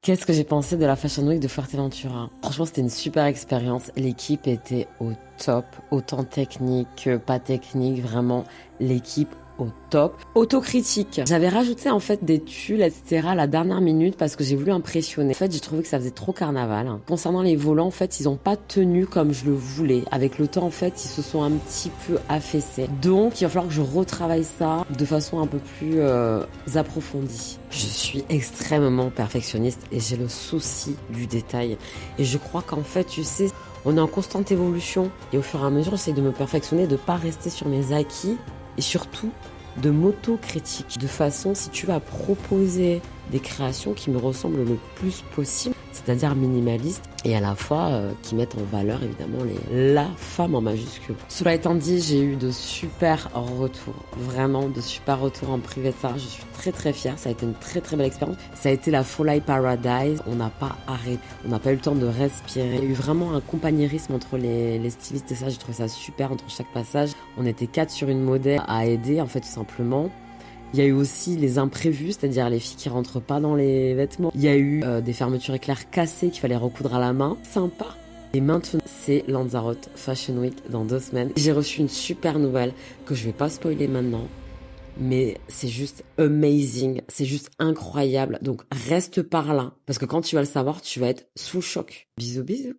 Qu'est-ce que j'ai pensé de la Fashion Week de Fuerteventura? Franchement, c'était une super expérience. L'équipe était au top, autant technique que pas technique, vraiment l'équipe au top. Autocritique. J'avais rajouté en fait des tulles, etc. à la dernière minute parce que j'ai voulu impressionner. En fait, j'ai trouvé que ça faisait trop carnaval. Concernant les volants, en fait, ils ont pas tenu comme je le voulais. Avec le temps, en fait, ils se sont un petit peu affaissés. Donc, il va falloir que je retravaille ça de façon un peu plus approfondie. Je suis extrêmement perfectionniste et j'ai le souci du détail. Et je crois qu'en fait, tu sais, on est en constante évolution et au fur et à mesure, j'essaie de me perfectionner, de pas rester sur mes acquis et surtout de m'auto-critique de façon, si tu vas proposer des créations qui me ressemblent le plus possible, c'est-à-dire minimalistes et à la fois qui mettent en valeur évidemment la femme en majuscule. Cela étant dit, j'ai eu de super retours, vraiment de super retours en privé de ça. Je suis très très fière, ça a été une très très belle expérience. Ça a été la Folly Paradise, on n'a pas arrêté, on n'a pas eu le temps de respirer. Il y a eu vraiment un compagnérisme entre les stylistes et ça, j'ai trouvé ça super entre chaque passage. On était 4 sur une modèle à aider en fait tout simplement. Il y a eu aussi les imprévus, c'est-à-dire les filles qui rentrent pas dans les vêtements. Il y a eu des fermetures éclairs cassées qu'il fallait recoudre à la main. Sympa. Et maintenant, c'est Lanzarote Fashion Week dans 2 semaines. J'ai reçu une super nouvelle que je vais pas spoiler maintenant. Mais c'est juste amazing, c'est juste incroyable. Donc reste par là. Parce que quand tu vas le savoir, tu vas être sous choc. Bisous bisous.